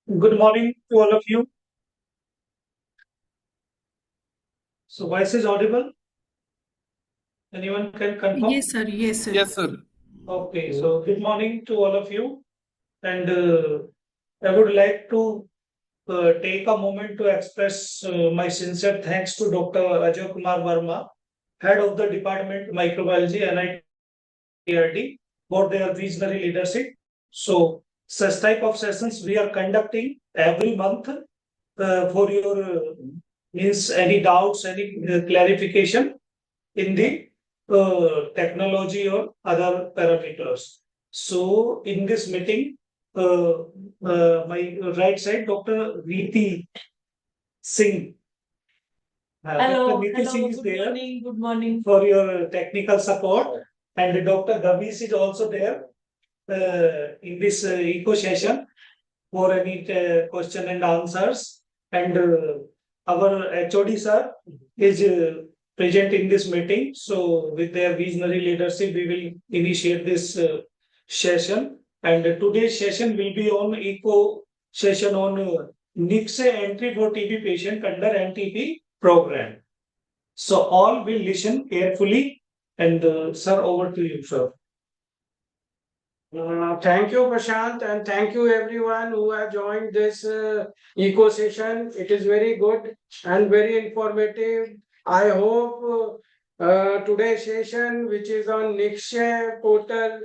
Good morning to all of you. So voice is audible? Anyone can confirm? Yes, sir. Yes, sir. Yes, sir. Okay, so good morning to all of you. And I would like to take a moment to express my sincere thanks to Dr. Ajay Kumar Verma, Head of the Department Microbiology, NITRD, for their visionary leadership. So such type of sessions we are conducting every month for your means any doubts, any clarification in the technology or other parameters. So in this meeting, my right side, Dr. Veeti Singh. Hello, Dr. Veeti Singh is good there morning, good morning. for your technical support, and Dr. Gavis is also there in this eco session for any question and answers. And our HOD sir is present in this meeting. So with their visionary leadership, we will initiate this session. And today's session will be on eco session on NICSE entry for TB patient under NTP program. So all will listen carefully. And sir, over to you, sir. Thank you, Prashant, and thank you everyone who have joined this eco session. It is very good and very informative. I hope today's session, which is on Nikshay portal,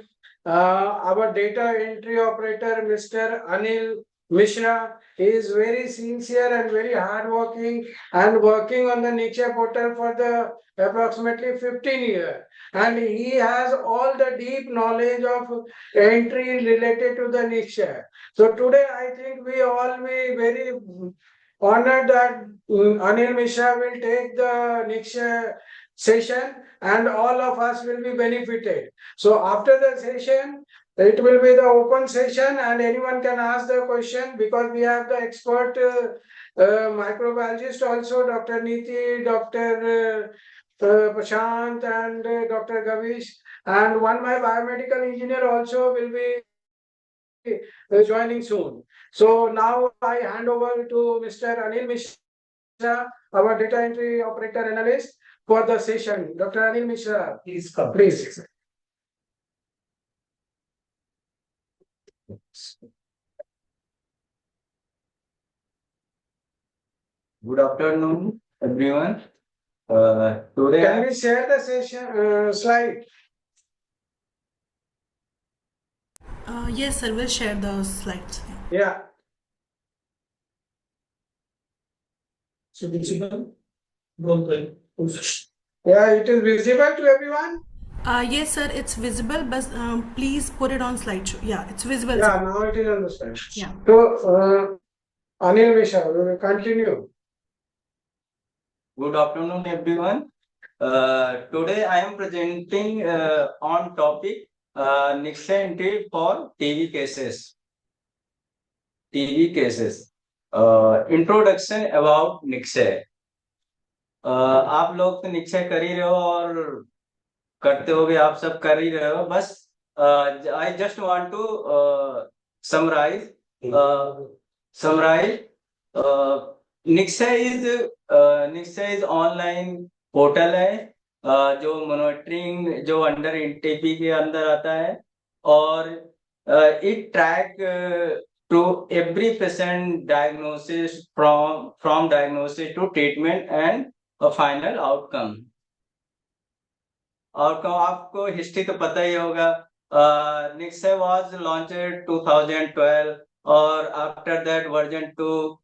our data entry operator, Mr. Anil Mishra, is very sincere and very hardworking and working on the Nikshay portal for the approximately 15 years. And he has all the deep knowledge of entry related to the Nikshay. So today I think we all be very honored that Anil Mishra will take the Nikshay session and all of us will be benefited. So after the session, it will be the open session and anyone can ask the question because we have the expert microbiologist also, Dr. Niti, Dr. Prashant and Dr. Gavish, and one my biomedical engineer also will be joining soon. So now I hand over to Mr. Anil Mishra, our data entry operator analyst, for the session. Dr. Anil Mishra, Please come. please. Good afternoon, everyone. Today Can we share the session slide? Yes, sir. We'll share the slides. Yeah. So visible. Don't worry. Yeah, it is visible to everyone. Yes, sir. It's visible, but please put it on slideshow. Yeah, it's visible. Yeah, Sir. now it is on the slide. Yeah. So, Anil Mishra, we will continue. Good afternoon, everyone. Today I am presenting on topic Nikshay entry for TB cases. TB cases. Introduction about Nikshay. आप लोग तो निश्चय कर ही रहे हो और करते हो भी, आप सब कर ही रहे हो. बस I just want to summarise Nikshay is online portal है जो मॉनिटरिंग जो अंडर एनटीपी के अंदर आता है और it track to every patient diagnosis from diagnosis to treatment and final outcome. आपको हिस्ट्री तो पता ही होगा. निक्शय वाज लॉन्च्ड 2012 और after that version 2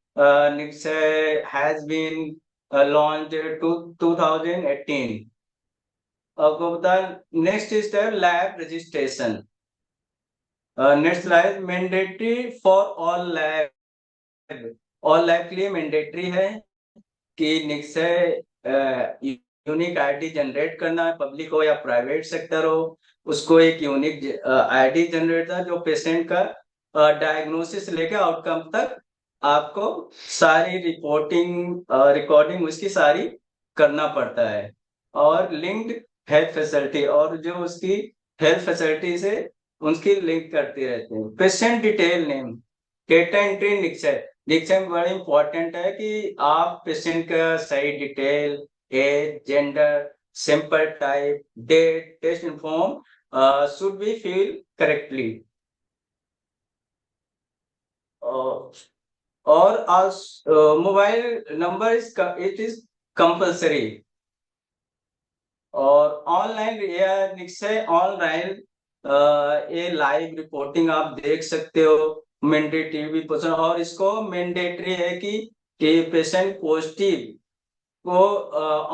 Nikshay has been launched to 2018. आपको बता, next is the lab registration. Next slide. Mandatory for all lab के लिए mandatory है कि Nikshay यूनिक आईडी जनरेट करना है, पब्लिक हो या प्राइवेट सेक्टर हो, उसको एक यूनिक आईडी जनरेट करना जो पेशेंट का डायग्नोसिस लेके आउटकम तक आपको सारी रिकॉर्डिंग उसकी सारी करना पड़ता है. और लिंक्ड हेल्थ फैसिलिटी और जो उसकी हेल्थ फैसिलिटी से उनकी लिंक करती रहती है. Patient detail name data entry निश्चय में बड़ा इंपॉर्टेंट है कि आप पेशेंट का सही detail, age, gender, sample type, date, test inform should be filled correctly. Or also mobile number it is compulsory. और ऑनलाइन या निश्चय ऑनलाइन ये लाइव रिपोर्टिंग आप देख सकते हो, मैंडेटरी पोर्शन, और इसको मैंडेटरी है कि पेशेंट पॉजिटिव को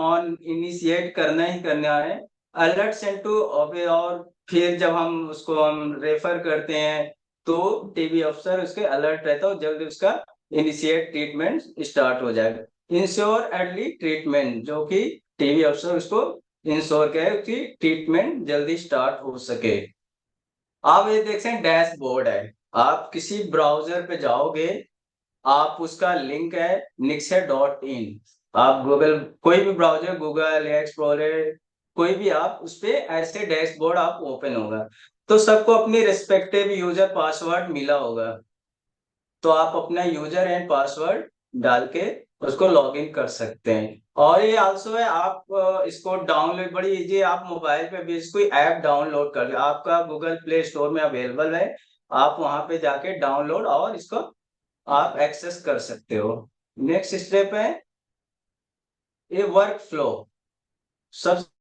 ऑन इनिशिएट करना ही करना है, अलर्ट सेंड टू, और फिर जब हम उसको हम रेफर करते हैं तो टीबी अफसर उसके अलर्ट रहता है, जल्दी उसका इनिशिएट ट्रीटमेंट स्टार्ट हो जाएगा। इंश्योर अर्ली ट्रीटमेंट, जो कि टीबी अफसर उसको इंश्योर करे कि ट्रीटमेंट जल्दी स्टार्ट हो सके। आप ये देख सकते हैं डैशबोर्ड है, आप किसी ब्राउजर पे जाओगे, आप उसका लिंक है nikshay.in, आप गूगल कोई भी ब्राउजर, गूगल, एक्सप्लोरर, कोई भी आप उस पे ऐसे डैशबोर्ड आप ओपन होगा, तो सबको अपनी रिस्पेक्टिव यूजर पासवर्ड मिला होगा, तो आप अपना यूजर एंड पासवर्ड डाल के उसको लॉगिन कर सकते हैं। और ये आल्सो है, आप इसको डाउनलोड बड़ी इजी, आप मोबाइल पे भी इसको ऐप डाउनलोड कर ले, आपका गूगल प्ले स्टोर में अवेलेबल है, आप वहां पे जाके डाउनलोड और इसको आप एक्सेस कर सकते हो। नेक्स्ट स्टेप है ये वर्क फ्लो। सबसे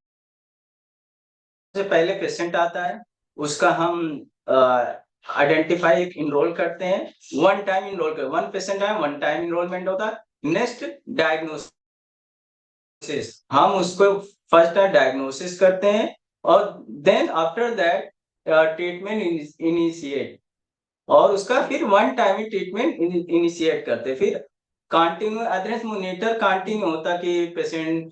पहले पेशेंट आता है, उसका हम आइडेंटिफाई इनरोल करते हैं, वन टाइम इनरोल कर, वन पेशेंट है, वन टाइम इनरोलमेंट होता है। नेक्स्ट डायग्नोसिस, हम उसको फर्स्ट डायग्नोसिस करते हैं, और then after that treatment initiate, और उसका फिर वन टाइम ट्रीटमेंट इनिशिएट करते, फिर कंटिन्यू एड्रेस मॉनिटर कंटिन्यू होता कि पेशेंट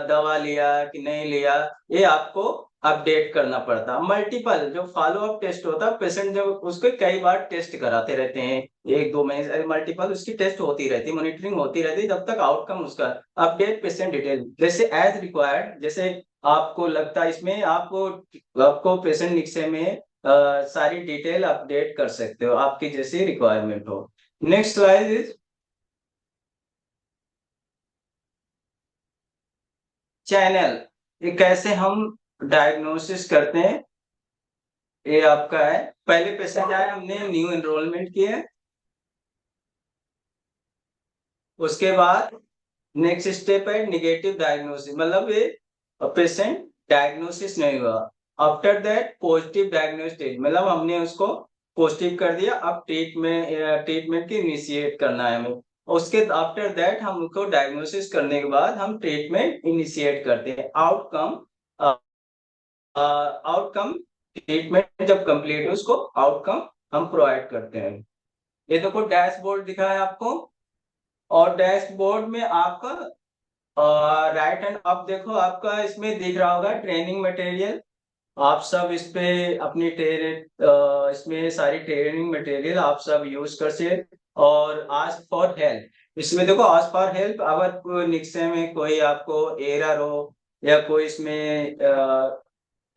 दवा लिया कि नहीं लिया, ये आपको अपडेट करना पड़ता। मल्टीपल जो फॉलो अप टेस्ट होता है, पेशेंट जब उसको कई बार टेस्ट कराते रहते हैं, 1-2 महीने मल्टीपल उसकी टेस्ट होती रहती, मॉनिटरिंग होती रहती, जब तक आउटकम उसका अपडेट पेशेंट डिटेल जैसे एज रिक्वायर्ड, जैसे आपको लगता है इसमें आपको पेशेंट निक्से में सारी डिटेल अपडेट कर सकते हो, आपकी जैसी रिक्वायरमेंट हो। नेक्स्ट स्लाइड इज चैनल, ये कैसे हम डायग्नोसिस करते हैं। ये आपका है, पहले पेशेंट आए, हमने न्यू एनरोलमेंट किया, उसके बाद नेक्स्ट स्टेप है निगेटिव डायग्नोसिस, मतलब ये पेशेंट डायग्नोसिस नहीं हुआ, आफ्टर दैट पॉजिटिव डायग्नोसिस, मतलब हमने उसको पॉजिटिव कर दिया, अब ट्रीटमेंट की इनिशिएट करना है हमें, उसके आफ्टर दैट हम उनको डायग्नोसिस करने के बाद हम ट्रीटमेंट इनिशिएट करते हैं। आउटकम ट्रीटमेंट जब कंप्लीट हो, उसको आउटकम हम प्रोवाइड करते हैं। ये देखो डैशबोर्ड दिखा है आपको, और डैशबोर्ड में आपका राइट हैंड आप देखो, आपका इसमें दिख रहा होगा ट्रेनिंग मटेरियल, आप सब इस पे अपनी इसमें सारी ट्रेनिंग मटेरियल आप सब यूज कर से। और आस्क फॉर हेल्प, इसमें देखो आस्क फॉर हेल्प, अगर कोई निक्से में कोई आपको एरर हो या कोई इसमें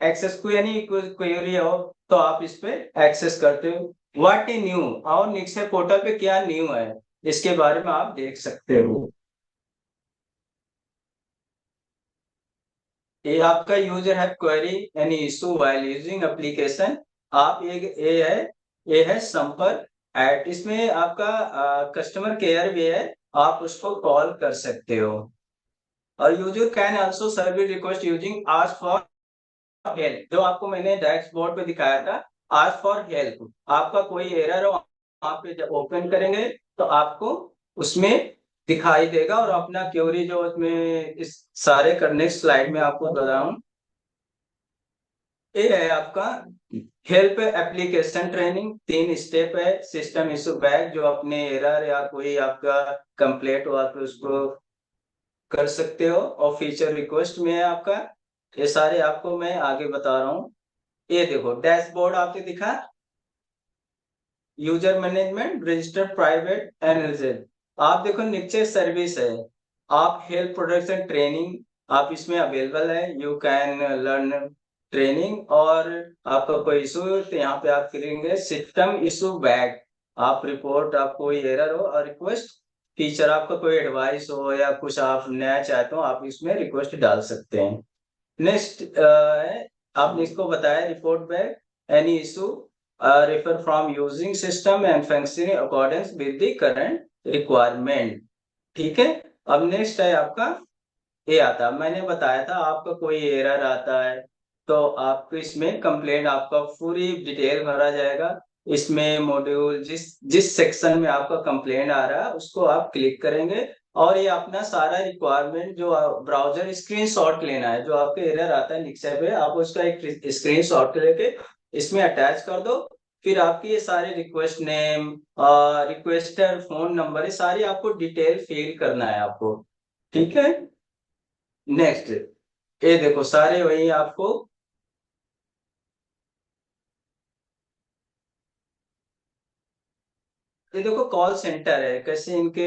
एक्सेस को यानी कोई क्वेरी हो, तो आप इस पे एक्सेस करते हो। व्हाट इज न्यू, और निक्से पोर्टल पे क्या न्यू है, इसके बारे में आप देख सकते हो। ये आपका user have query any issue while using application, आप ये है संपर्क एट, इसमें आपका कस्टमर केयर भी है, आप उसको कॉल कर सकते हो। और user can also service request using ask for help, जो आपको मैंने डैशबोर्ड पे दिखाया था, आस्क फॉर हेल्प, आपका कोई एरर हो, आप पे जब ओपन करेंगे तो आपको उसमें दिखाई देगा, और अपना क्वेरी जो उसमें इस सारे करने स्लाइड में आपको बताऊं, ये है आपका हेल्प एप्लीकेशन ट्रेनिंग, 3 स्टेप है। सिस्टम इशू बैग, जो अपने एरर या कोई आपका कंप्लेंट हो आप उसको कर सकते हो, और फीचर रिक्वेस्ट में है आपका, ये सारे आपको मैं आगे बता रहा हूँ। ये देखो डैशबोर्ड आपने दिखा, user management, registered private analysis, आप देखो नीचे सर्विस है, आप हेल्थ प्रोडक्शन ट्रेनिंग आप इसमें अवेलेबल है, यू कैन लर्न ट्रेनिंग, और आपका कोई इशू तो यहाँ पे आप करेंगे सिस्टम इशू बैग, आप रिपोर्ट, आप कोई एरर हो और रिक्वेस्ट फीचर, आपका कोई एडवाइस हो या कुछ आप नया चाहते हो, आप इसमें रिक्वेस्ट डाल सकते हैं। नेक्स्ट आपने इसको बताया report back any issue refer from using system and functioning according with the current requirement. ठीक है, अब नेक्स्ट है आपका ये आता है, मैंने बताया था आपका कोई एरर आता है तो आपको इसमें कंप्लेंट आपका पूरी डिटेल भरा जाएगा। इसमें मॉड्यूल जिस जिस सेक्शन में आपका कंप्लेंट आ रहा है उसको आप क्लिक करेंगे और ये अपना सारा रिक्वायरमेंट जो ब्राउजर स्क्रीनशॉट लेना है, जो आपके एरर आता है निक्से पे, आप उसका एक स्क्रीनशॉट लेके इसमें अटैच कर दो। फिर आपकी ये सारे request name, requester phone number, ये सारी आपको डिटेल फिल करना है आपको। ठीक है, नेक्स्ट ये देखो सारे वही आपको ये देखो कॉल सेंटर है, कैसे इनके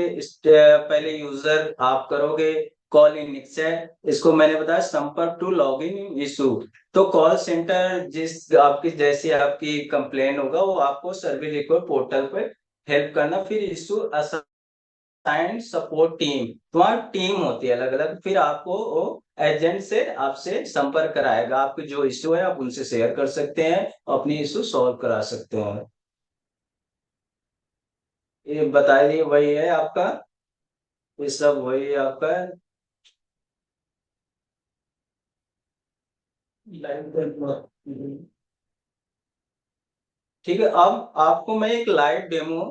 पहले यूजर आप करोगे कॉल इन है, इसको मैंने बताया संपर्क टू लॉग इन इशू। तो कॉल सेंटर जिस आपकी जैसी आपकी कंप्लेन होगा वो आपको सर्विस रिक्वेस्ट पोर्टल पे हेल्प करना, फिर इशू असाइन सपोर्ट टीम, तुम्हारी टीम होती है अलग अलग, फिर आपको वो एजेंट से आपसे संपर्क कराएगा, आपके जो इशू है आप उनसे शेयर कर सकते हैं, अपनी इशू सॉल्व करा सकते हैं। ये बता दिए वही है आपका, ये सब वही है आपका। ठीक है, अब आपको मैं एक live demo,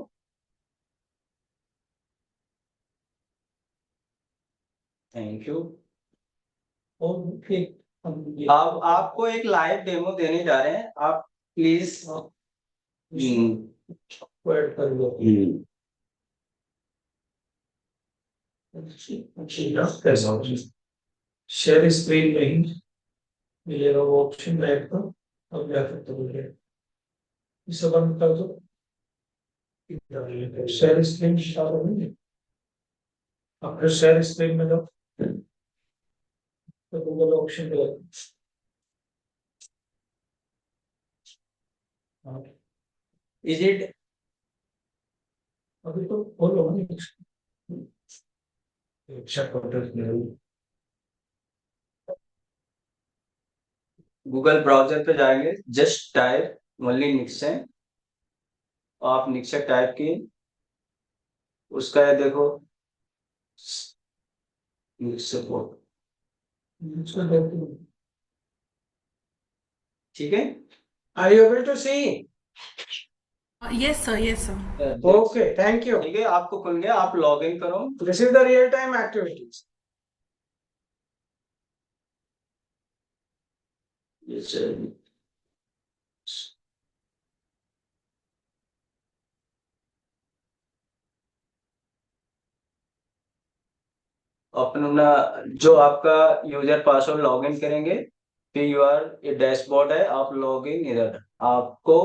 thank you, okay, अब आपको एक लाइव डेमो देने जा रहे हैं, आप प्लीज ऐड कर लो। कैसा शेयर स्क्रीन में ही ये रहा वो ऑप्शन ऐड का, अब क्या करते हो इसे बंद कर दो, शेयर स्क्रीन चालू नहीं, अब फिर शेयर स्क्रीन में जाओ तो Google option they, is it अभी तो खोलो ना, चेक गूगल ब्राउजर पे जाएंगे, जस्ट टाइप ओनली निक्से, आप निक्से टाइप की, उसका है देखो सपोर्ट, ठीक है। Are you able to see? Yes, sir. Yes, sir. Okay, thank you. ठीक है, आपको खुल गया, आप लॉग इन करो। This is the real-time activities. अपना जो आपका यूजर पासवर्ड लॉग इन करेंगे, फिर ये डैशबोर्ड है, आप लॉग इन इधर आपको,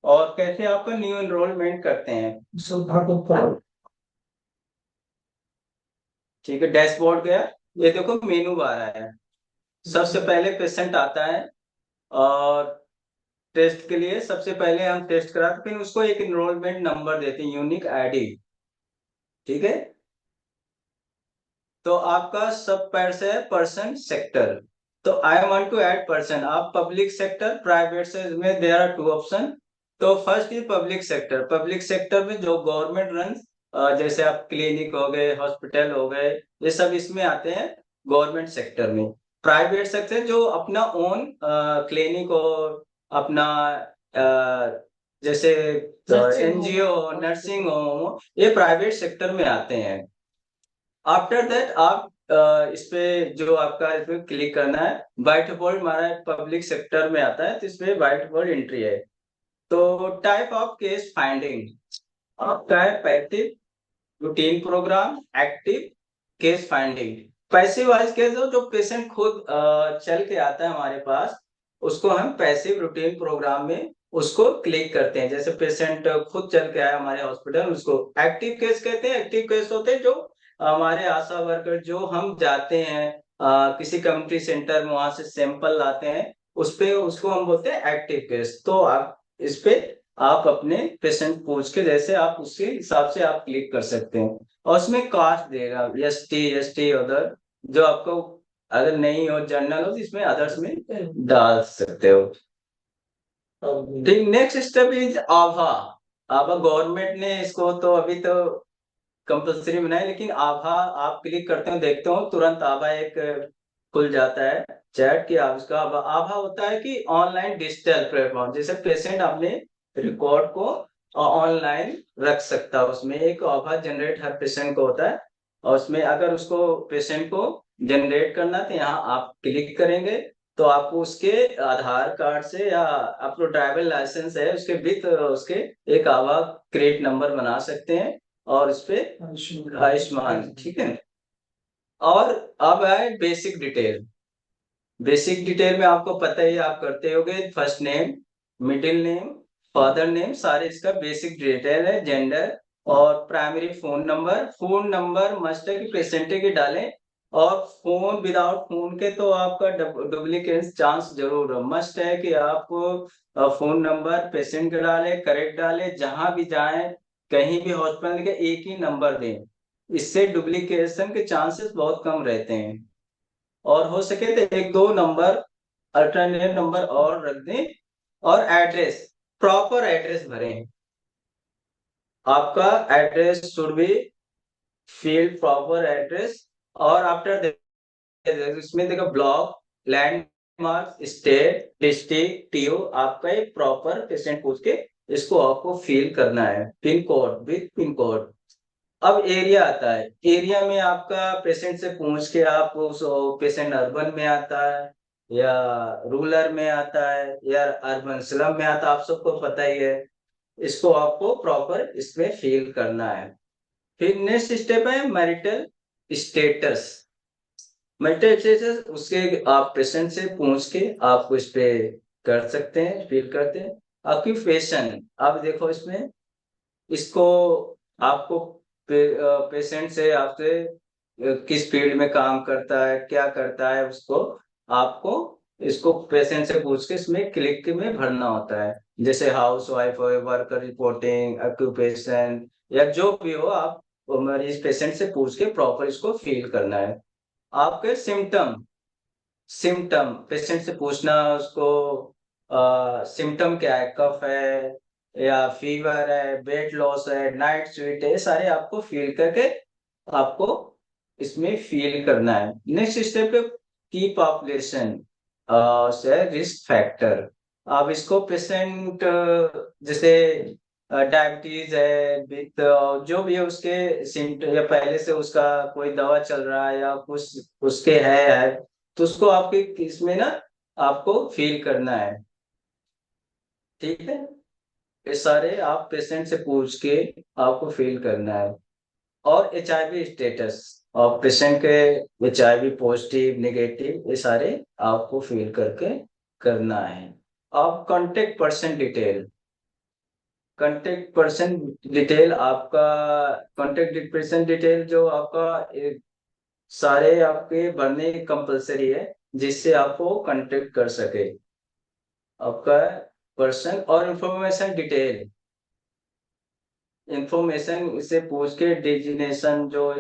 और कैसे आपका न्यू एनरोलमेंट करते हैं। ठीक है, डैशबोर्ड गया, ये देखो मेनू बार आया है, सबसे पहले पेशेंट आता है और टेस्ट के लिए सबसे पहले हम टेस्ट कराते, फिर उसको एक एनरोलमेंट नंबर देते हैं, यूनिक आईडी। ठीक है, तो आपका सब पैर से है पर्सन सेक्टर, तो I want to add person, आप पब्लिक सेक्टर प्राइवेट से में देयर आर टू ऑप्शन। तो first is public sector, public sector में जो गवर्नमेंट रन, जैसे आप क्लिनिक हो गए, हॉस्पिटल हो गए, ये सब इसमें आते हैं गवर्नमेंट सेक्टर में। प्राइवेट सेक्टर जो अपना ओन क्लिनिक और अपना जैसे एनजीओ नर्सिंग होम, ये प्राइवेट सेक्टर में आते हैं। आफ्टर दैट आप इस पे जो आपका इसमें क्लिक करना है, व्हाइट बोर्ड हमारा पब्लिक सेक्टर में आता है, तो इसमें व्हाइट बोर्ड एंट्री है। तो टाइप ऑफ केस फाइंडिंग आपका है passive routine program, active case finding. Passive wise case हो जो पेशेंट खुद चल के आता है हमारे पास, उसको हम पैसिव रूटीन प्रोग्राम में उसको क्लिक करते हैं, जैसे पेशेंट खुद चल के आया हमारे हॉस्पिटल, उसको एक्टिव केस कहते हैं। एक्टिव केस होते हैं जो हमारे आशा वर्कर जो हम जाते हैं किसी कम्युनिटी सेंटर में, वहां से सैंपल लाते हैं, उस पे उसको हम बोलते हैं एक्टिव केस। तो आप इस पे आप अपने पेशेंट पूछ के जैसे आप उसके हिसाब से आप क्लिक कर सकते हैं। और उसमें कास्ट देगा ST अदर, जो आपको अगर नहीं हो जनरल हो तो इसमें अदर्स में डाल सकते हो। ठीक, next step is Abha. Abha government ने इसको तो अभी तो कंपल्सरी बनाया, लेकिन आभा आप क्लिक करते हो देखते हो तुरंत आभा एक खुल जाता है चैट कि आप इसका आभा होता है कि ऑनलाइन डिजिटल प्लेटफॉर्म, जैसे पेशेंट अपने रिकॉर्ड को ऑनलाइन रख सकता है। उसमें एक आभा जनरेट हर पेशेंट को होता है, और उसमें अगर उसको पेशेंट को जनरेट करना तो यहाँ आप क्लिक करेंगे तो आपको उसके आधार कार्ड से या आपको ड्राइवर लाइसेंस है उसके विथ उसके एक आभा क्रिएट नंबर बना सकते हैं और इस पे आयुष्मान। ठीक है, और अब आए बेसिक डिटेल। बेसिक डिटेल में आपको पता ही आप करते होगे, first name, middle name, father name, सारे इसका बेसिक डिटेल है। जेंडर और प्राइमरी फोन नंबर मस्ट है कि पेशेंट के डालें, और फोन विदाउट फोन के तो आपका डुप्लीकेट चांस जरूर है। मस्ट है कि आप फोन नंबर पेशेंट का डालें, करेक्ट डालें, जहां भी जाएं कहीं भी हॉस्पिटल के एक ही नंबर दें, इससे डुप्लीकेशन के चांसेस बहुत कम रहते हैं। और हो सके तो एक दो नंबर अल्टरनेट नंबर और रख दें, और एड्रेस प्रॉपर एड्रेस भरें। आपका address should be filled proper address, और आफ्टर इसमें देखो block, landmark, state, district, TO, आपका एक प्रॉपर पेशेंट पूछ के इसको आपको फिल करना है, pin code with pin code. अब एरिया आता है, एरिया में आपका पेशेंट से पूछ के आप उस पेशेंट अर्बन में आता है या रूरल में आता है या अर्बन स्लम में आता है, आप सबको पता ही है। इसको आपको प्रॉपर इसमें फिल करना है। फिर नेक्स्ट स्टेप है मैरिटल स्टेटस। मैरिटल स्टेटस उसके आप पेशेंट से पूछ के आप इस पे कर सकते हैं, फिल करते हैं। ऑक्यूपेशन, आप देखो इसमें इसको आपको पेशेंट से आपसे किस फील्ड में काम करता है, क्या करता है, उसको आपको इसको पेशेंट से पूछ के इसमें क्लिक में भरना होता है। जैसे हाउस वाइफ हो, वर्कर रिपोर्टिंग, ऑक्यूपेशन, या जो भी हो आप मरीज पेशेंट से पूछ के प्रॉपर इसको फिल करना है। आपके सिम्टम पेशेंट से पूछना उसको सिम्टम क्या है, कफ है या फीवर है, वेट लॉस है, नाइट स्वीट है, ये सारे आपको फील करके आपको इसमें फील करना है। नेक्स्ट स्टेप पे की पॉपुलेशन से रिस्क फैक्टर। अब इसको पेशेंट जैसे डायबिटीज है विथ जो भी है उसके सिम्टम, या पहले से उसका कोई दवा चल रहा है या कुछ उसके है तो उसको आपके इसमें ना आपको फील करना है। ठीक है, ये सारे आप पेशेंट से पूछ के आपको फिल करना है। और HIV स्टेटस और पेशेंट के HIV पॉजिटिव नेगेटिव, ये सारे आपको फिल करके करना है। अब कांटेक्ट पर्सन डिटेल आपका कांटेक्ट पर्सन डिटेल जो आपका सारे आपके भरने कंपलसरी है, जिससे आपको कांटेक्ट कर सके आपका पर्सन। और इंफॉर्मेशन से पूछ के डेजिग्नेशन जो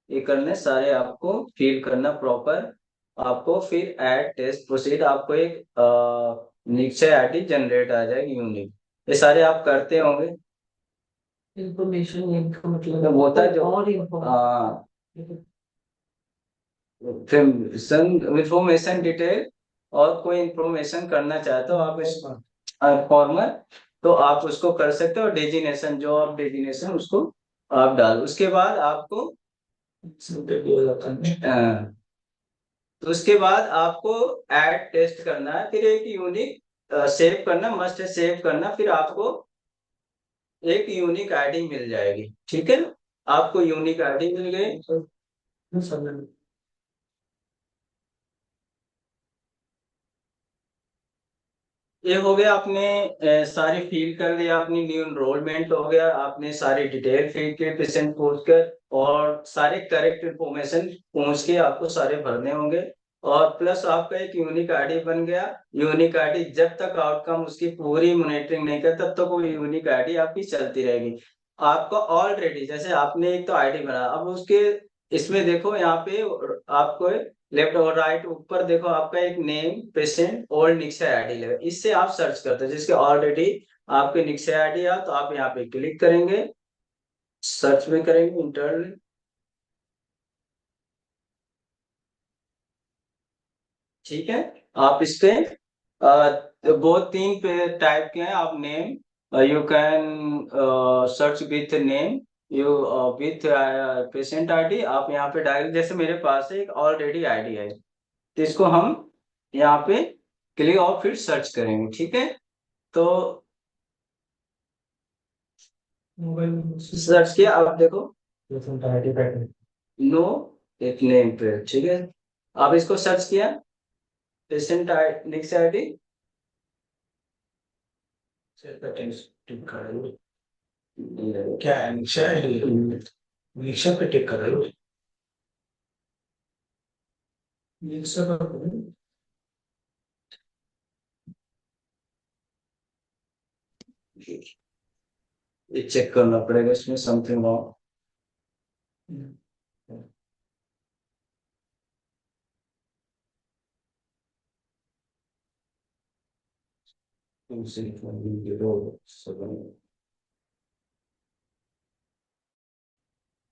ये करने सारे आपको फिल करना प्रॉपर। आपको फिर ऐड टेस्ट प्रोसीड आपको एक निश्चय ID जनरेट आ जाएगी यूनिक। ये सारे आप करते होंगे। इंफॉर्मेशन का मतलब तो होता है जो और इंफॉर्मेशन डिटेल, और कोई इंफॉर्मेशन करना चाहते हो आप इस फॉर्मर तो आप उसको कर सकते हो। डेजिग्नेशन जो आप डेजिग्नेशन उसको आप डाल, उसके बाद आपको तो उसके बाद आपको ऐड टेस्ट करना है, फिर एक यूनिक सेव करना, मस्ट है सेव करना, फिर आपको एक यूनिक ID मिल जाएगी। ठीक है, आपको यूनिक ID मिल गई। ये हो गया, आपने सारी फिल कर दिया, अपनी न्यू एनरोलमेंट हो गया, आपने सारी डिटेल फिल के पेशेंट पूछ कर, और सारे करेक्ट इंफॉर्मेशन पूछ के आपको सारे भरने होंगे। और प्लस आपका एक यूनिक आईडी बन गया। यूनिक आईडी जब तक आउटकम उसकी पूरी मॉनिटरिंग नहीं कर तब तक वो यूनिक आईडी आपकी चलती रहेगी। आपका ऑलरेडी जैसे आपने एक तो आईडी बना, अब उसके इसमें देखो यहाँ पे आपको लेफ्ट और राइट ऊपर देखो आपका एक नेम पेशेंट और निक्षय आईडी लगा, इससे आप सर्च करते हो जिसके ऑलरेडी आपके निक्षय आईडी है, तो आप यहाँ पे क्लिक करेंगे, सर्च में करेंगे इंटरनल। ठीक है, आप इस पे वो तीन पे टाइप के हैं, आप name you can search with name, you with patient ID, आप यहाँ पे डायरेक्ट जैसे मेरे पास है एक ऑलरेडी आईडी है, तो इसको हम यहाँ पे क्लिक और फिर सर्च करेंगे। ठीक है, तो मोबाइल सर्च किया, अब देखो नो एक नेम पे, ठीक है, आप इसको सर्च किया पेशेंट आई नेक्स्ट आईडी, क्या है निक्षा निक्षा पे टिक कर रहे हो? निक्षा का ये चेक करना पड़ेगा, इसमें समथिंग रॉन्ग।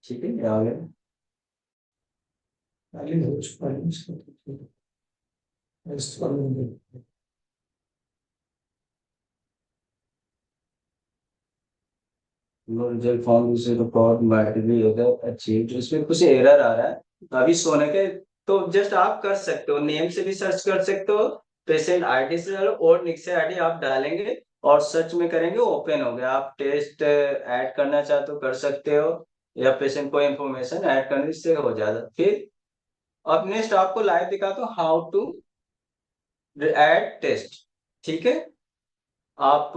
ठीक है, ये आ गया। पहले हो चुका है इसका, इस पर no result form is record might be achieved, इसमें कुछ एरर आ रहा है अभी सोने के। तो जस्ट आप कर सकते हो, नेम से भी सर्च कर सकते हो, पेशेंट आईडी से और निक्से आईडी आप डालेंगे और सर्च में करेंगे, ओपन हो गया। आप टेस्ट ऐड करना चाहते हो कर सकते हो, या पेशेंट को इंफॉर्मेशन ऐड करने से हो जाता। फिर अब नेक्स्ट आपको लाइव दिखाता हूँ हाउ टू ऐड टेस्ट। ठीक है, आप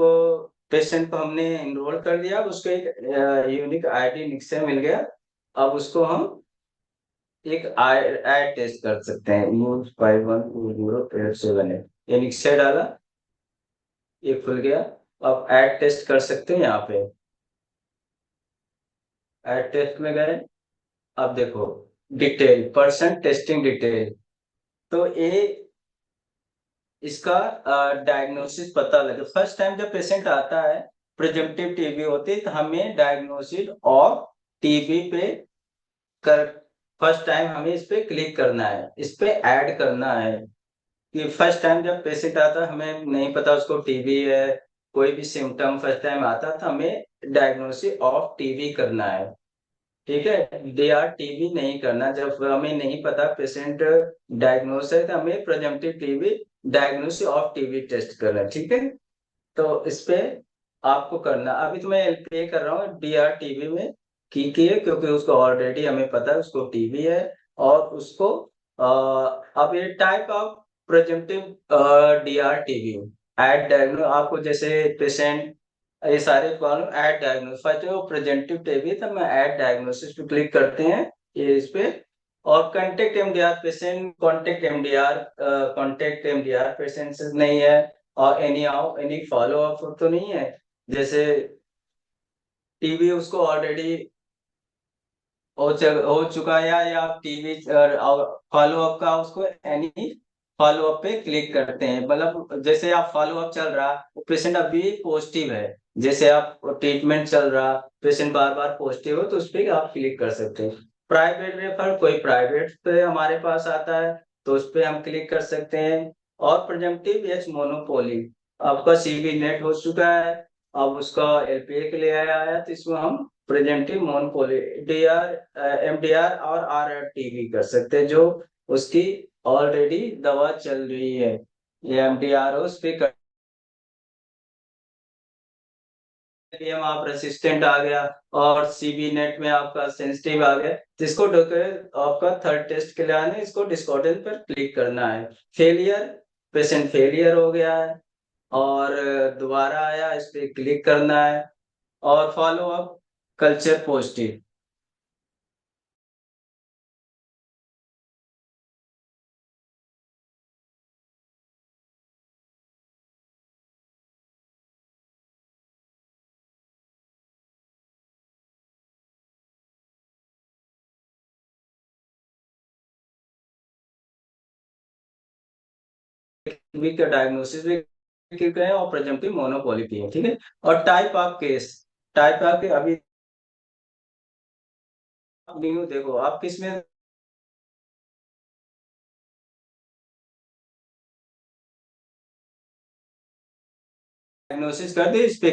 पेशेंट को हमने इनरोल कर दिया, अब उसको एक यूनिक आईडी निक्से मिल गया। अब उसको हम एक ऐड टेस्ट कर सकते हैं, यूज 512087 ये निक्से डाला, ये खुल गया। अब ऐड टेस्ट कर सकते हैं, यहाँ पे ऐड टेस्ट में गए, अब देखो डिटेल पर्सन टेस्टिंग डिटेल, तो ये इसका डायग्नोसिस पता लगे। फर्स्ट टाइम जब पेशेंट आता है प्रिजम्पटिव टीबी होती है, तो हमें डायग्नोसिस ऑफ टीबी पे कर फर्स्ट टाइम हमें इस पे क्लिक करना है, इस पे ऐड करना है कि फर्स्ट टाइम जब पेशेंट आता है हमें नहीं पता उसको टीबी है, कोई भी सिम्टम फर्स्ट टाइम आता है तो हमें डायग्नोसिस ऑफ टीबी करना है। ठीक है, दे आर टीबी नहीं करना, जब हमें नहीं पता पेशेंट डायग्नोस है तो हमें presumptive TB diagnosis of TB test करना है। ठीक है, तो इस पे आपको करना, अभी तो मैं एलपीए कर रहा हूँ डीआर टीबी में की है, क्योंकि उसको ऑलरेडी हमें पता है उसको टीबी है। और उसको अब ये type of presumptive DR TB at diagnose, आपको जैसे पेशेंट ये सारे प्रॉब्लम एट डायग्नोसिस, फर्स्ट वो प्रेजेंटिव टीबी तो मैं एट डायग्नोसिस पे क्लिक करते हैं, ये इस पे। और contact MDR patient, contact MDR patient से नहीं है, और एनी फॉलो अप तो नहीं है, जैसे टीबी उसको ऑलरेडी हो चुका है, या टीवी फॉलो अप का उसको एनी फॉलो अप पे क्लिक करते हैं, मतलब जैसे आप फॉलो अप चल रहा पेशेंट अभी पॉजिटिव है, जैसे आप ट्रीटमेंट चल रहा पेशेंट बार बार पॉजिटिव हो, तो उस पर आप क्लिक कर सकते हैं। प्राइवेट रेफर, कोई प्राइवेट पे हमारे पास आता है तो उस पर हम क्लिक कर सकते हैं। और प्रिजम्पटिव एच मोनोपोली, आपका सीवी नेट हो चुका है, अब उसका एलपीए के लिए आया है, तो इसमें हम प्रेजेंटिव मोनोपोली डीआर एमडीआर और आरआरटीवी कर सकते हैं, जो उसकी ऑलरेडी दवा चल रही है, ये एमडीआर उस पे कर हम आप रेसिस्टेंट आ गया, और सीबी नेट में आपका सेंसिटिव आ गया, जिसको आपका थर्ड टेस्ट के लिए आने, इसको डिस्कॉर्डेंस पर क्लिक करना है। फेलियर, पेशेंट फेलियर हो गया है और दोबारा आया, इस पे क्लिक करना है। और follow up culture positive, week का डायग्नोसिस भी किया है और प्रेजम्पटिव मोनोपोली की है, ठीक है। और type of case, type of अभी न्यू देखो आप किस में डायग्नोसिस कर दे, इस पे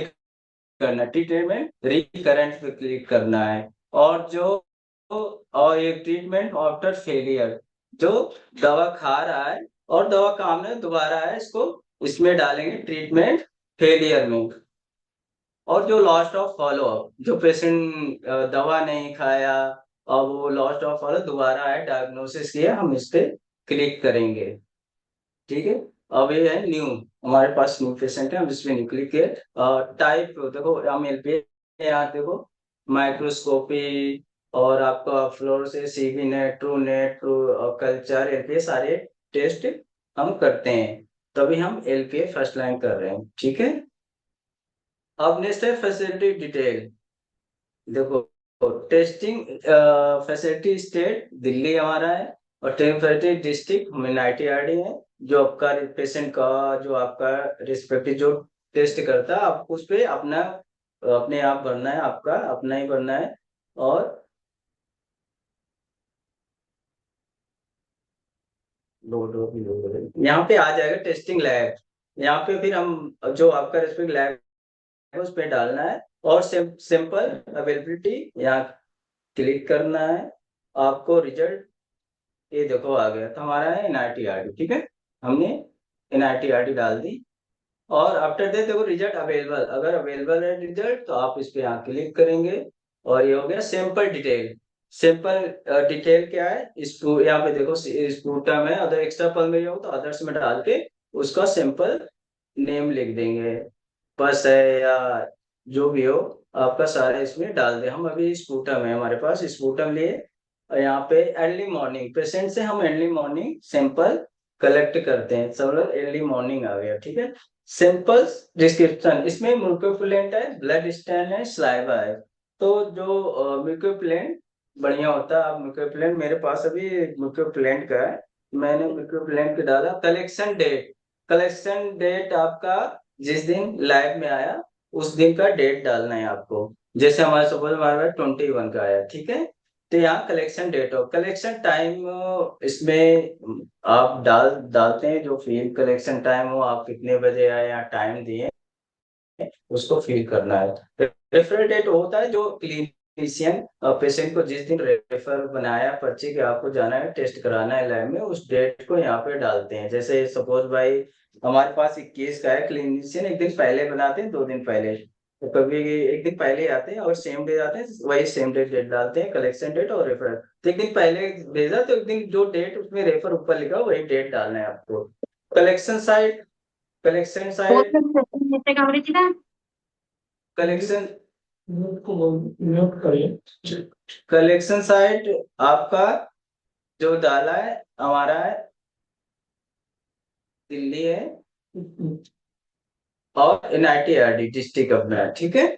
करना, ट्रीटमेंट रिकरेंट पे क्लिक करना है। और जो और एक ट्रीटमेंट आफ्टर फेलियर, जो दवा खा रहा है और दवा काम नहीं दोबारा है, इसको इसमें डालेंगे ट्रीटमेंट फेलियर में। और जो लॉस्ट ऑफ फॉलो अप, जो पेशेंट दवा नहीं खाया और वो लॉस्ट ऑफ फॉलो दोबारा है डायग्नोसिस किया, हम इस पे क्लिक करेंगे, ठीक है। अब ये है न्यू, हमारे पास न्यू पेशेंट है, हम इस पे न्यू क्लिक किए। टाइप देखो हम एलपी यहाँ देखो माइक्रोस्कोपी और आपका fluorescence, CB NAAT, true net, true culture, LPA सारे टेस्ट हम करते हैं, तभी हम एलपीए फर्स्ट लाइन कर रहे हैं, ठीक है। अब नेक्स्ट है फैसिलिटी डिटेल। देखो टेस्टिंग फैसिलिटी स्टेट दिल्ली हमारा है, और टेम्परेरी डिस्ट्रिक्ट एनआईटीआरडी है। जो आपका पेशेंट का जो आपका रिस्पेक्टिव जो टेस्ट करता है, आपको उस पे अपना अपने आप भरना है, आपका अपना ही भरना है। और यहाँ पे आ जाएगा टेस्टिंग लैब, यहाँ पे फिर हम जो आपका रिस्पेक्ट लैब है उस पे डालना है। और सिंपल अवेलेबिलिटी यहाँ क्लिक करना है, आपको रिजल्ट ये देखो आ गया, तो हमारा है एनआईटीआरडी, ठीक है। हमने एनआईटीआरडी डाल दी। और आफ्टर दैट देखो रिजल्ट अवेलेबल, अगर अवेलेबल है रिजल्ट तो आप इस पे यहाँ क्लिक करेंगे। और ये हो गया सैंपल डिटेल। सैंपल डिटेल क्या है, इस यहाँ पे देखो स्पूटम है, अदर एक्स्ट्रा पल्मोनरी हो तो अदर्स में डाल के उसका सैंपल नेम लिख देंगे, बस है या जो भी हो आपका सारा इसमें डाल दे। हम अभी स्पूटम है हमारे पास, स्पूटम लिए। और यहाँ पे अर्ली मॉर्निंग पेशेंट से हम अर्ली मॉर्निंग सैंपल कलेक्ट करते हैं, सब लोग अर्ली मॉर्निंग आ गया, ठीक है। सिंपल डिस्क्रिप्शन, इसमें म्यूकोप्लेंट है, ब्लड स्टैन है, स्लाइवा है। तो जो म्यूकोप्लेंट बढ़िया होता है, आप म्यूकोप्लेंट मेरे पास अभी म्यूकोप्लेंट का है, मैंने म्यूकोप्लेंट का डाला। कलेक्शन डेट, कलेक्शन डेट आपका जिस दिन लैब में आया उस दिन का डेट डालना है आपको। जैसे हमारे सपोज हमारे 21 का आया, ठीक है। तो यहाँ कलेक्शन डेट हो, कलेक्शन टाइम इसमें आप डालते हैं जो फील्ड कलेक्शन टाइम हो, आप कितने बजे आए या टाइम दिए उसको फिल करना है। रेफरल डेट होता है जो क्लिनिशियन पेशेंट को जिस दिन रेफर बनाया पर्ची के आपको जाना है टेस्ट कराना है लैब में, उस डेट को यहाँ पे डालते हैं। जैसे सपोज भाई हमारे पास एक केस का है, क्लिनिशियन एक दिन पहले बनाते हैं, 2 दिन पहले, तो कभी एक दिन पहले आते हैं और सेम डे आते हैं, वही सेम डेट डालते हैं, कलेक्शन डेट और रेफर। तो एक दिन पहले भेजा तो एक दिन जो डेट उसमें रेफर ऊपर लिखा वही डेट डालना है आपको। Collection site, collection site, collection mute करिए। कलेक्शन साइट आपका जो डाला है हमारा है दिल्ली है, और एनआईटीआरडी डिस्ट्रिक्ट अपना है, ठीक है।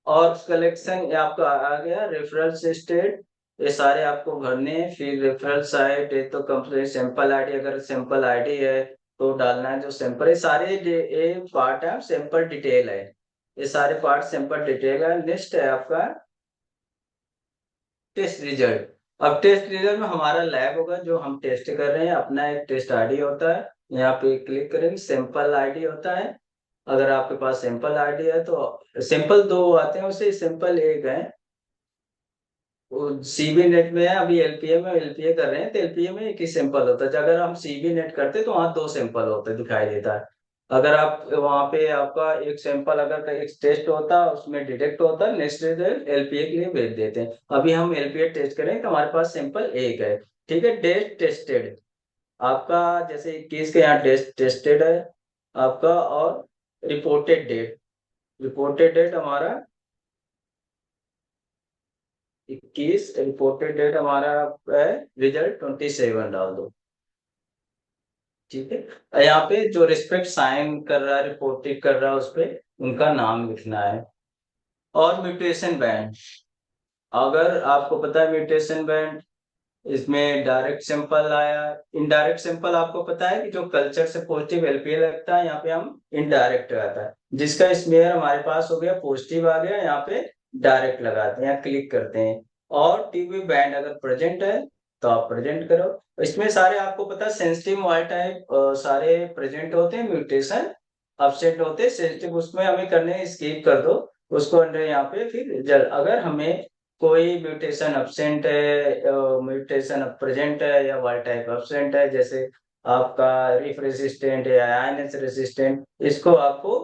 और कलेक्शन आपका आ गया, रेफरल स्टेट ये सारे आपको भरने हैं। फिर रेफरल साइट ये तो कंप्लीट, सैंपल आईडी अगर सैंपल आईडी है तो डालना है, जो सैंपल ये सारे ये पार्ट है सैंपल डिटेल है, ये सारे पार्ट सैंपल डिटेल है। नेक्स्ट है आपका टेस्ट रिजल्ट। अब टेस्ट रिजल्ट में हमारा लैब होगा जो हम टेस्ट कर रहे हैं, अपना एक टेस्ट आईडी होता है, यहाँ पे क्लिक करेंगे, सैंपल आईडी होता है। अगर आपके पास सैंपल आईडी है तो सैंपल 2 आते हैं, उसे सैंपल 1 है, वो सीबी नेट में है। अभी एलपीए में एलपीए कर रहे हैं तो एलपीए में एक ही सैंपल होता है, अगर हम सीबी नेट करते तो वहाँ 2 सैंपल होते दिखाई देता है। अगर आप वहाँ पे आपका एक सैंपल अगर एक टेस्ट होता उसमें डिटेक्ट होता, नेक्स्ट रिजल्ट एलपीए के लिए भेज देते हैं। अभी हम एलपीए टेस्ट करें तो हमारे पास सैंपल 1 है, ठीक है। डेट टेस्टेड आपका, जैसे केस के यहाँ टेस्टेड है आपका, और रिपोर्टेड डेट, रिपोर्टेड डेट हमारा 21, रिपोर्टेड डेट हमारा है रिजल्ट 27 डाल दो, ठीक है। यहाँ पे जो रिस्पेक्ट साइन कर रहा है रिपोर्टेड कर रहा है उस पे उनका नाम लिखना है। और म्यूटेशन बैंड, अगर आपको पता है म्यूटेशन बैंड इसमें डायरेक्ट सैंपल आया। इनडायरेक्ट सैंपल आपको पता है कि जो कल्चर से पॉजिटिव एलपीए लगता है, यहाँ पे हम इनडायरेक्ट आता है। जिसका स्मेयर हमारे पास हो गया पॉजिटिव आ गया, यहाँ पे डायरेक्ट लगाते हैं, क्लिक करते हैं। और टीबी बैंड अगर प्रेजेंट है तो आप प्रेजेंट करो। इसमें सारे आपको पता है सेंसिटिव वाइल्ड टाइप सारे प्रेजेंट होते हैं, म्यूटेशन अपसेट होते हैं। सेंसिटिव उसमें हमें करने स्किप कर दो उसको अंडर यहाँ पे। फिर अगर हमें कोई म्यूटेशन अपसेंट है, म्यूटेशन प्रेजेंट है या वाइल्ड टाइप अपसेंट है, जैसे आपका रिफ रेसिस्टेंट है या आयनस रेसिस्टेंट, इसको आपको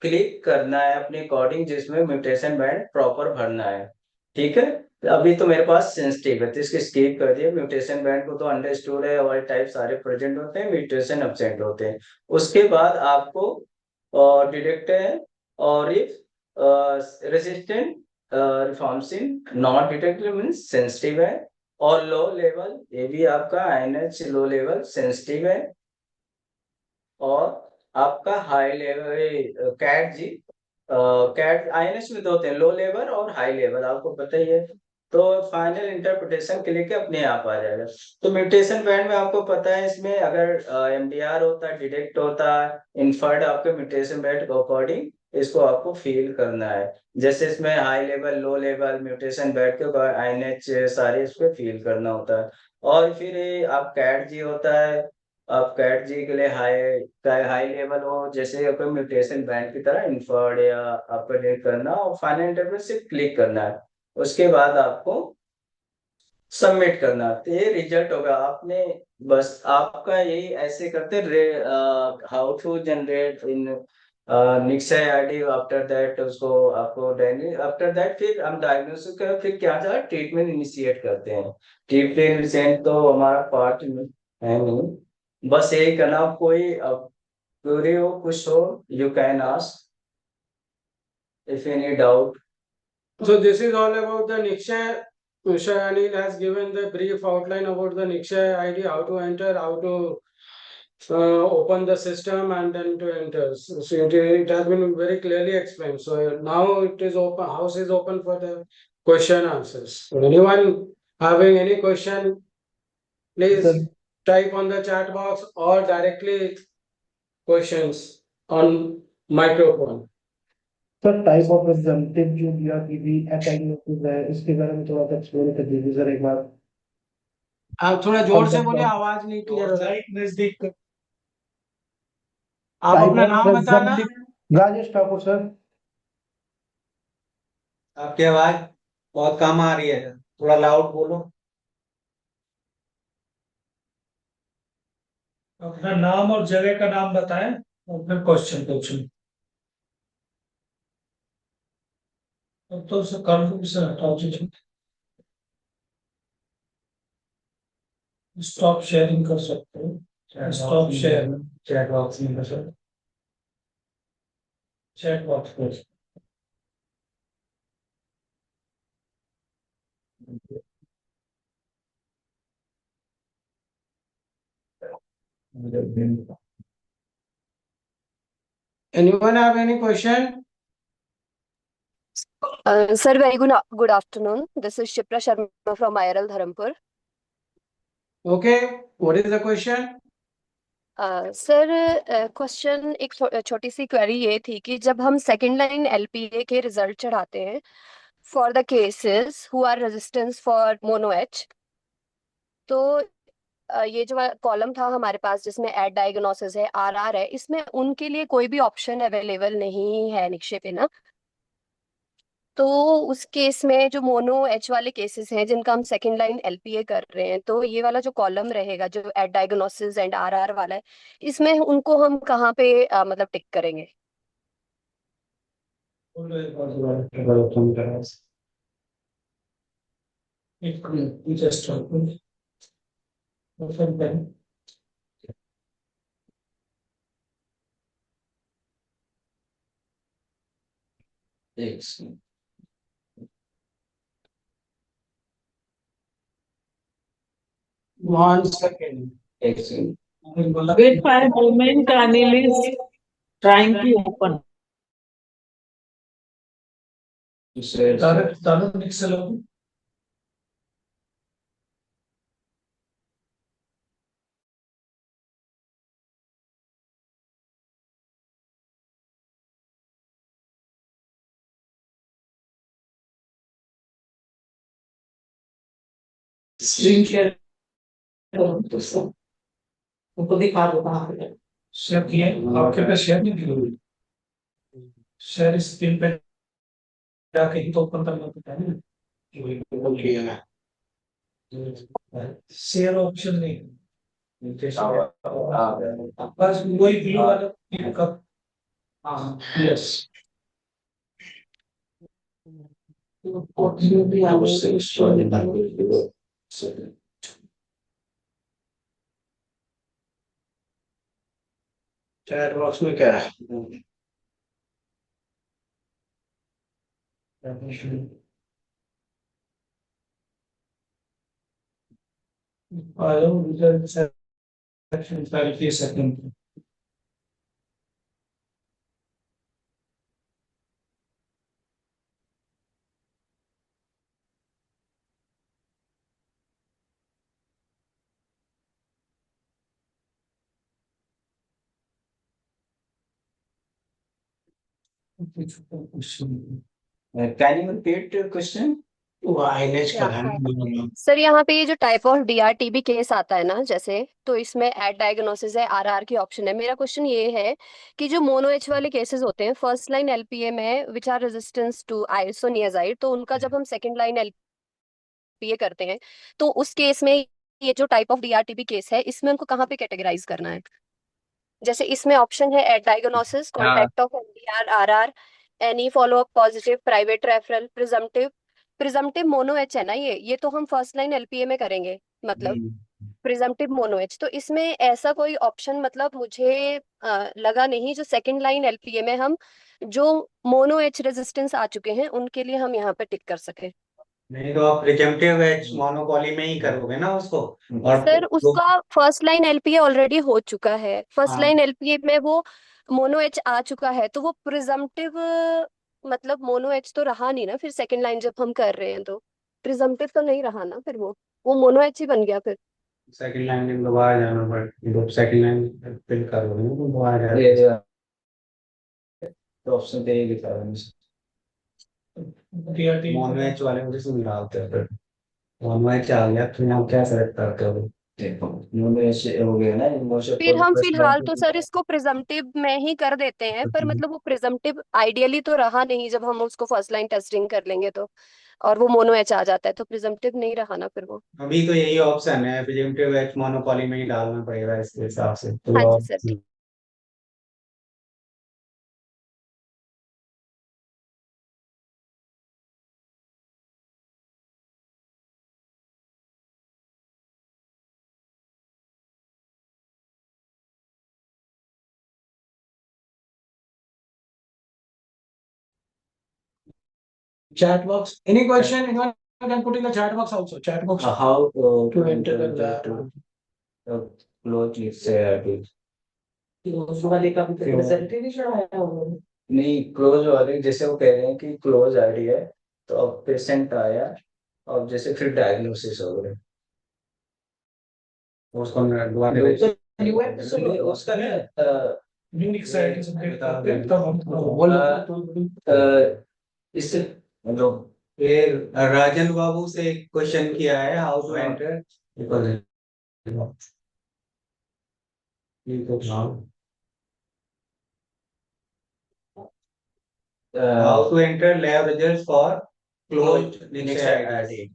क्लिक करना है अपने अकॉर्डिंग, जिसमें म्यूटेशन बैंड प्रॉपर भरना है। ठीक है, अभी तो मेरे पास सेंसिटिव है तो इसके स्किप कर दिए। म्यूटेशन बैंड को तो अंडरस्टूड है, वाइल्ड टाइप सारे प्रेजेंट होते हैं, म्यूटेशन अपसेंट होते हैं। उसके बाद आपको डिटेक्ट है और if resistant rifampicin not detected means sensitive है। और लो लेवल, ये भी आपका आईएनएच लो लेवल सेंसिटिव है। और आपका हाई लेवल कैट जी, कैट आईएनएच में दो होते हैं, लो लेवल और हाई लेवल, आपको पता ही है। तो फाइनल इंटरप्रिटेशन के लिए अपने आप आ जाएगा। तो म्यूटेशन बैंड में आपको पता है, इसमें अगर एमडीआर होता है, डिटेक्ट होता है, इन्फर्ड आपके म्यूटेशन बैंड के अकॉर्डिंग इसको आपको फील करना है। जैसे इसमें high level low level mutation band के आईएनएच सारे इसको फील करना होता है। और फिर ये आप कैट जी होता है, आप कैट जी के लिए हाई लेवल हो, जैसे आपको म्यूटेशन बैंड की तरह इन्फर्ड या आपको डिटेक्ट करना और फाइनल इंटरफेस सिर्फ क्लिक करना है। उसके बाद आपको सबमिट करना, तो ये रिजल्ट होगा। आपने बस आपका यही ऐसे करते how to generate in Nikshay ID. After that उसको आपको आफ्टर दैट फिर हम डायग्नोसिस कर, फिर क्या था ट्रीटमेंट इनिशिएट करते हैं। ट्रीटमेंट इनिशिएट तो हमारा पार्ट है नहीं, बस यही करना। कोई क्वेरी हो कुछ हो, you can ask if any doubt. So this is all about the Nikshay. Mr. Anil has given the brief outline about the Nikshay ID, how to enter, how to open the system and then to enter. So it has been very clearly explained. So now it is open, house is open for the question answers. So anyone having any question, please Sir. type on the chat box or directly questions on microphone. Sir type of examinative जो दिया कि भी diagnosis है, इसके बारे में थोड़ा सा एक्सप्लेन कर दीजिए सर एक बार। आप थोड़ा जोर से बोलिए, आवाज नहीं क्लियर हो रहा है। नजदीक आप अपना नाम बताना। राजेश ठाकुर सर। आपकी आवाज बहुत कम आ रही है, थोड़ा लाउड बोलो। अपना नाम और जगह का नाम बताएं और फिर क्वेश्चन पूछें। अब तो उसे कॉन्फ्रेंस से हटाओ जी। स्टॉप शेयरिंग कर सकते हो, स्टॉप शेयर चैट बॉक्स में सर, चैट बॉक्स पर। Anyone have any question? Sir, very good afternoon. This is Shipra Sharma from IRL Dharampur. Okay, what is the question? Sir question एक छोटी सी query ये थी कि जब हम सेकेंड लाइन एलपीए के रिजल्ट चढ़ाते हैं for the cases who are resistance for mono H, तो ये जो कॉलम था हमारे पास जिसमें एड डायग्नोसिस है, आरआर है, इसमें उनके लिए कोई भी ऑप्शन अवेलेबल नहीं है निक्षेप पे ना। तो उस केस में जो मोनो एच वाले केसेस हैं जिनका हम सेकेंड लाइन एलपीए कर रहे हैं, तो ये वाला जो कॉलम रहेगा जो एट डायग्नोसिस एंड आरआर वाला है, इसमें उनको हम कहाँ पे मतलब टिक करेंगे? Just One second. Wait for a moment, Anil is trying to open. Tarun Excel open. Screen share करो दोस्तों, उनको दिखा दो कहाँ पे। शेयर किए आपके पे शेयर नहीं की हुई शेयर स्क्रीन पे जाके ही तो ओपन करना पड़ता है ना शेयर ऑप्शन नहीं बस वही ब्लू वाला क्लिक कर हाँ यस चैट बॉक्स में क्या है? आयो result section 30 second Can you repeat your question? वाइनेज का है सर यहाँ पे ये जो टाइप ऑफ डीआरटीबी केस आता है ना, जैसे तो इसमें एड डायग्नोसिस है, आरआर की ऑप्शन है। मेरा क्वेश्चन ये है कि जो मोनो एच वाले केसेस होते हैं फर्स्ट लाइन एलपीए में which are resistance to isoniazid, तो उनका जब हम सेकंड लाइन एलपीए करते हैं तो उस केस में ये जो टाइप ऑफ डीआरटीबी केस है इसमें उनको कहाँ पे कैटेगराइज करना है? जैसे इसमें ऑप्शन है add diagnosis, contact of MDR, RR, any follow up positive, private referral, presumptive. Presumptive mono H है ना, ये तो हम फर्स्ट लाइन एलपीए में करेंगे, मतलब प्रिजम्पटिव मोनो एच। तो इसमें ऐसा कोई ऑप्शन मतलब मुझे लगा नहीं जो सेकंड लाइन एलपीए में हम जो मोनो एच रेजिस्टेंस आ चुके हैं उनके लिए हम यहाँ पे टिक कर सके। नहीं तो आप प्रिजम्पटिव एच मोनोपॉली में ही करोगे ना उसको। और सर उसका फर्स्ट लाइन एलपीए ऑलरेडी हो चुका है, फर्स्ट हाँ। लाइन एलपीए में वो मोनो एच आ चुका है, तो वो प्रिजम्पटिव मतलब मोनो एच तो रहा नहीं ना फिर सेकंड लाइन जब हम कर रहे हैं तो प्रिजम्पटिव तो नहीं रहा ना, फिर वो मोनो एच ही बन गया फिर। सेकंड लाइन में दोबारा जाना पड़ेगा, सेकंड लाइन फिल करोगे ना तो दोबारा जाना तो ऑप्शन दे ही दिखा रहा है। मोनो एच वाले मुझे समझा होते हैं फिर मोनो एच आ गया तो यहाँ क्या सेलेक्ट करते हो? देखो मोनो ऐसे हो गया ना, मोशन फिर फॉर हम फर्स्ट फिलहाल तो लाइन। सर इसको प्रिजम्पटिव में ही कर देते हैं, पर मतलब वो प्रिजम्पटिव आइडियली तो रहा नहीं जब हम उसको फर्स्ट लाइन टेस्टिंग कर लेंगे तो, और वो मोनो एच आ जाता है तो प्रिजम्पटिव नहीं रहा ना फिर वो। अभी तो यही ऑप्शन है, प्रिजम्पटिव एच मोनोपॉली में ही डालना पड़ेगा इसके हिसाब से तो हाँ जी आप। सर, ठीक। chat box any question anyone can put in the chat box also chat box How to enter the lab. Close से वाले का भी प्रेजेंटेशन नहीं चढ़ाया उन्होंने। नहीं, क्लोज वाले जैसे वो कह रहे हैं कि क्लोज आईडी है, तो अब पेशेंट आया और जैसे फिर डायग्नोसिस हो गया उसको दोबारा नहीं, उसका ना unique site is इससे मतलब फिर राजन बाबू से एक क्वेश्चन किया है, how to enter how to enter lab result for close next ID.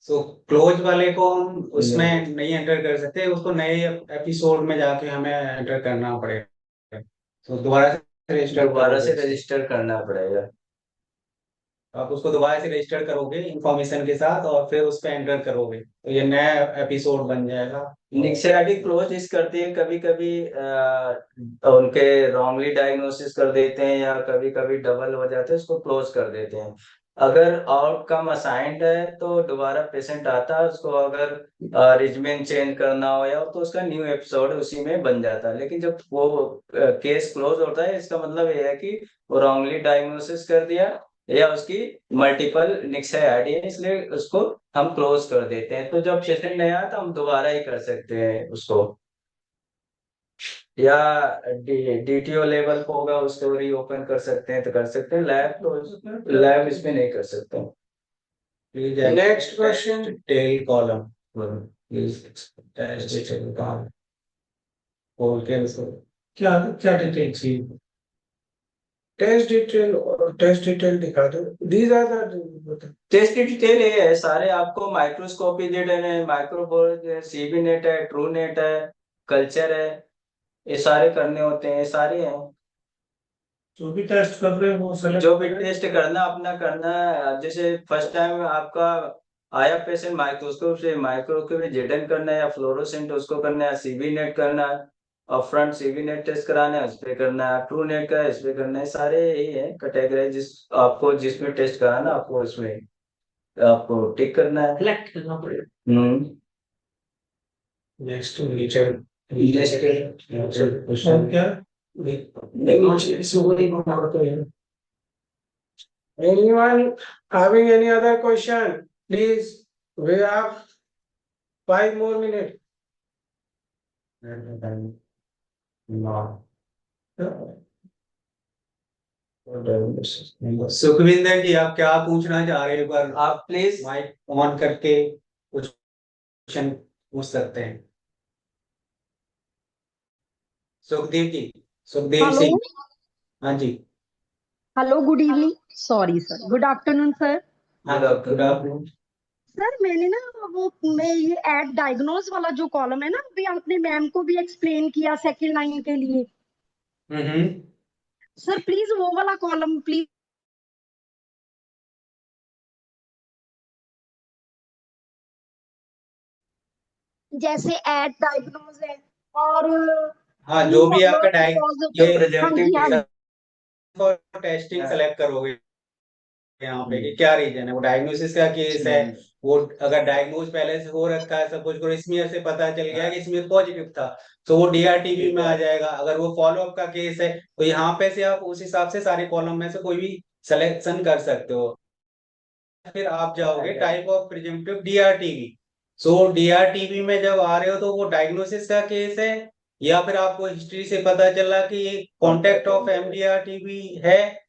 So close वाले को हम उसमें नहीं एंटर कर सकते, उसको नए एपिसोड में जाके हमें एंटर करना पड़ेगा, तो दोबारा से रजिस्टर करना पड़ेगा। आप उसको दोबारा से रजिस्टर करोगे इंफॉर्मेशन के साथ और फिर उस पर एंटर करोगे तो ये नया एपिसोड बन जाएगा। निक्से आईडी क्लोज इस करती है, कभी कभी उनके रॉन्गली डायग्नोसिस कर देते हैं या कभी कभी डबल हो जाते हैं, उसको क्लोज कर देते हैं। अगर आउटकम असाइंड है तो दोबारा पेशेंट आता है, उसको अगर रिजमेंट चेंज करना हो या तो उसका न्यू एपिसोड उसी में बन जाता है। लेकिन जब वो केस क्लोज होता है इसका मतलब ये है कि वो रॉन्गली डायग्नोसिस कर दिया या उसकी मल्टीपल निक्से आईडी है, इसलिए उसको हम क्लोज कर देते हैं। तो जब पेशेंट नया आता हम दोबारा ही कर सकते हैं उसको, या डीटीओ लेवल को होगा उसको रीओपन कर सकते हैं तो कर सकते हैं। लैब तो लैब इसमें नहीं कर सकते। Please Next question. detail column. Please test detail column. खोल के उसको क्या क्या डिटेल चाहिए? टेस्ट डिटेल दिखा दो। These are the टेस्ट की डिटेल ये है, सारे आपको माइक्रोस्कोपी डेटा है, माइक्रोबोर्ड है, सीबी नेट है, ट्रू नेट है, कल्चर है, ये सारे करने होते हैं, ये सारे हैं। जो भी टेस्ट कर रहे हैं वो सेलेक्ट जो भी टेस्ट करना अपना करना है, जैसे फर्स्ट टाइम आपका आया पेशेंट माइक्रोस्कोप से, माइक्रोस्कोप में जेडन करना है या फ्लोरोसेंट उसको करना है, सीबी नेट करना है, और फ्रंट सीबी नेट टेस्ट कराना है उस पे करना है, ट्रू नेट का इस पे करना है, सारे यही है कैटेगरी। जिस आपको जिसमें टेस्ट कराना आपको उसमें आपको टिक करना है, Select करना पड़ेगा। next नीचे और क्या? Anyone having any other question? Please, we have 5 more minutes. Sukhvinder जी, आप क्या पूछना चाह रहे हैं? एक बार आप प्लीज माइक ऑन करके कुछ क्वेश्चन पूछ सकते हैं। सुखदेव जी, सुखदेव हेलो सिंह। हाँ जी। Hello good evening sorry sir good afternoon sir good afternoon. Sir मैंने ना वो मैं ये एड डायग्नोज वाला जो कॉलम है ना अभी आपने मैम को भी एक्सप्लेन किया सेकंड लाइन के लिए सर प्लीज वो वाला कॉलम प्लीज जैसे एड डायग्नोज है और हाँ, जो भी आपका ये हाँ जी हाँ जी टेस्टिंग सेलेक्ट करोगे यहाँ पे कि क्या रीजन है, वो डायग्नोसिस का केस है, वो अगर डायग्नोज पहले से हो रखा है, सपोज करो स्मीयर से पता चल गया कि स्मीयर पॉजिटिव था, तो वो डीआरटीबी में आ जाएगा। अगर वो फॉलोअप का केस है तो यहाँ पे से आप उस हिसाब से सारे कॉलम में से कोई भी सिलेक्शन कर सकते हो। फिर आप जाओगे type of presumptive DRTB. So DRTB में जब आ रहे हो तो वो डायग्नोसिस का केस है, या फिर आपको हिस्ट्री से पता चला कि ये कॉन्टेक्ट ऑफ एमडीआरटीबी है,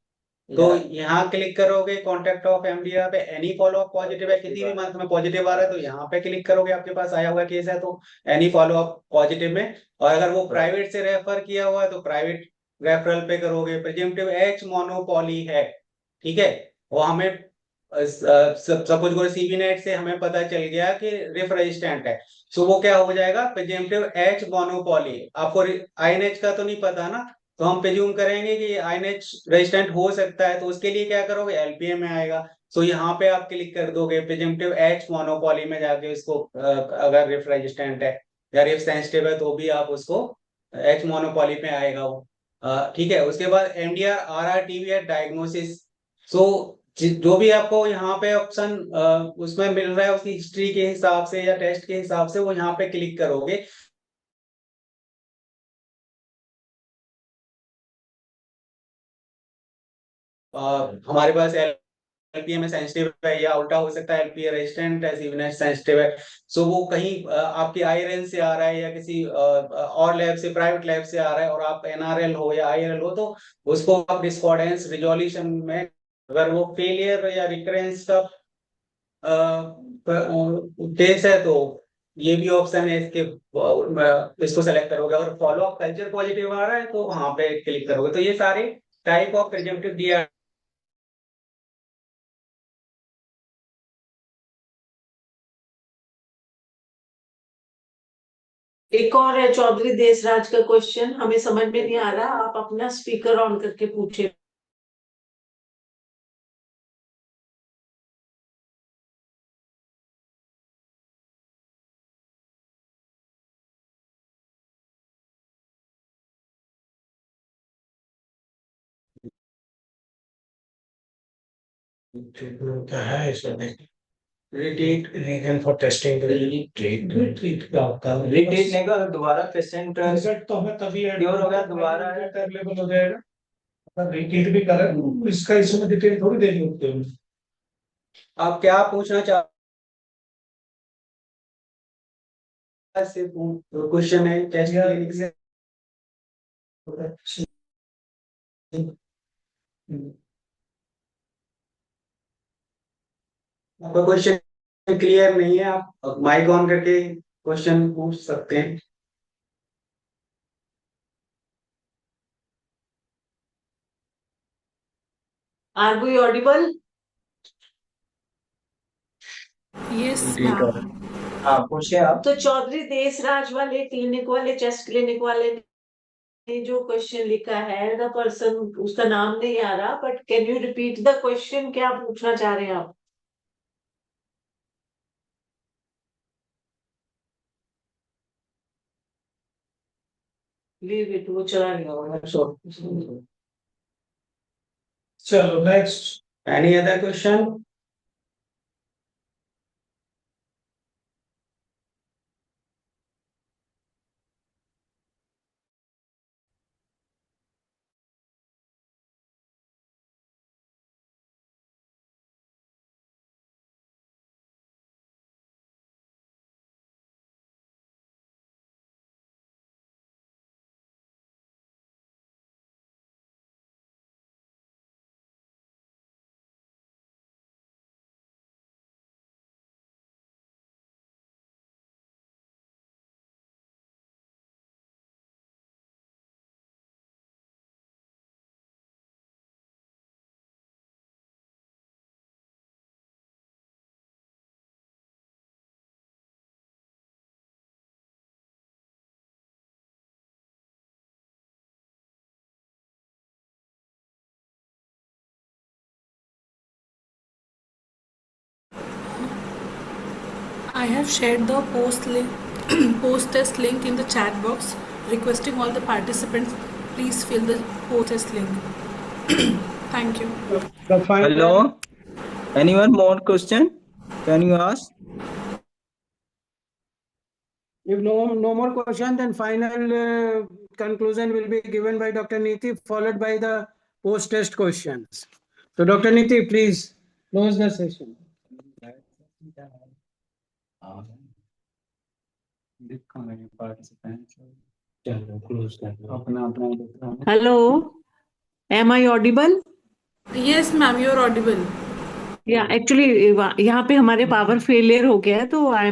तो यहाँ क्लिक करोगे कॉन्टेक्ट ऑफ एमडीआर पे, एनी फॉलो अप पॉजिटिव है, किसी भी मंथ में पॉजिटिव आ रहा है तो यहाँ पे क्लिक करोगे, आपके पास आया हुआ केस है तो एनी फॉलो अप पॉजिटिव में। और अगर वो प्राइवेट से रेफर किया हुआ है तो प्राइवेट रेफरल पे करोगे। प्रिजम्पटिव एच मोनोपोली है, ठीक है, वो हमें सपोज करो सीबी नेट से हमें पता चल गया कि रिफ रेजिस्टेंट है, सो वो क्या हो जाएगा, प्रिजम्पटिव एच मोनोपोली। आपको आईएनएच का तो नहीं पता ना, तो हम प्रिज्यूम करेंगे कि आईएनएच रेजिस्टेंट हो सकता है, तो उसके लिए क्या करोगे, एलपीए में आएगा। सो यहाँ पे आप क्लिक कर दोगे प्रिजम्पटिव एच मोनोपोली में जाके उसको, अगर रिफ रेजिस्टेंट है या रिफ सेंसिटिव है तो भी आप उसको एच मोनोपोली पे आएगा वो, ठीक है। उसके बाद एमडीआर आरआरटीवी है डायग्नोसिस। सो जो भी आपको यहाँ पे ऑप्शन उसमें मिल रहा है उसकी हिस्ट्री के हिसाब से या टेस्ट के हिसाब से वो यहाँ पे क्लिक करोगे। हमारे पास एलपीए में सेंसिटिव है या उल्टा हो सकता है, एलपीए रेजिस्टेंट है, सीवीनेट सेंसिटिव है। सो वो कहीं आपकी आईआरएन से आ रहा है या किसी और लैब से, प्राइवेट लैब से आ रहा है, और आप एनआरएल हो या आईआरएल हो तो उसको आप डिस्कॉर्डेंस रिजोल्यूशन में, अगर वो फेलियर या रिकरेंस का केस है तो ये भी ऑप्शन है इसके, इसको सेलेक्ट करोगे। और फॉलो अप कल्चर पॉजिटिव आ रहा है तो वहां पे क्लिक करोगे। तो ये सारे टाइप ऑफ प्रिजम्पटिव डीआर एक और है चौधरी देसराज का क्वेश्चन, हमें समझ में नहीं आ रहा, आप अपना स्पीकर ऑन करके पूछे। क्या है इसमें? रिटीट रीजन फॉर टेस्टिंग रिट्रीट का होता है। रिट्रीट नहीं कर, दोबारा पेशेंट रिजल्ट तो हमें तभी Cure हो गया, दोबारा है। अवेलेबल हो जाएगा। अगर रिट्रीट भी करें तो इसका इसमें डिटेल थोड़ी देनी होती है। आप क्या पूछना चाहते क्वेश्चन है टेस्ट क्लिनिक से? आपका क्वेश्चन क्लियर नहीं है, आप माइक ऑन करके क्वेश्चन पूछ सकते हैं। Are we audible? Yes, ma'am. हाँ पूछिए आप। तो चौधरी देसराज वाले क्लिनिक वाले चेस्ट क्लिनिक वाले ने जो क्वेश्चन लिखा है, द पर्सन, उसका नाम नहीं आ रहा, but can you repeat the question, क्या पूछना चाह रहे हैं आप? लीव इट, वो चला गया होगा। चलो next. Any other question? I have shared the post test link in the chat box, requesting all the participants please fill the post test link. Thank you. The final, Hello, anyone more question? Can you ask? if no more question, then final conclusion will be given by Dr. Niti, followed by the post-test questions. So Dr. Niti, please close the session. Hello, am I audible? Yes, ma'am, you're audible. Yeah, actually यहाँ पे हमारे power failure हो गया है, तो I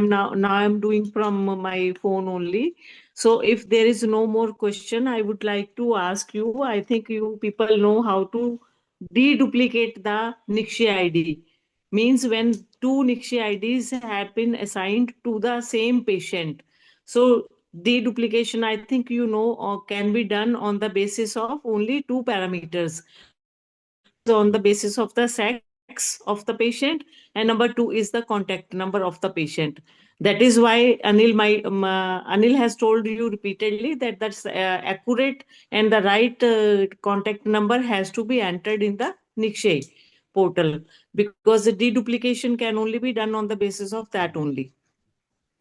am doing from my phone only. So if there is no more question, I would like to ask you, I think you people know how to deduplicate the NICSHE ID. Means when two NICSHE IDs have been assigned to the same patient. So deduplication, I think you know, can be done on the basis of only two parameters. On the basis of the sex of the patient, and number two is the contact number of the patient. That is why Anil has told you repeatedly that that's accurate, and the right contact number has to be entered in the NICSHE portal, because the deduplication can only be done on the basis of that only.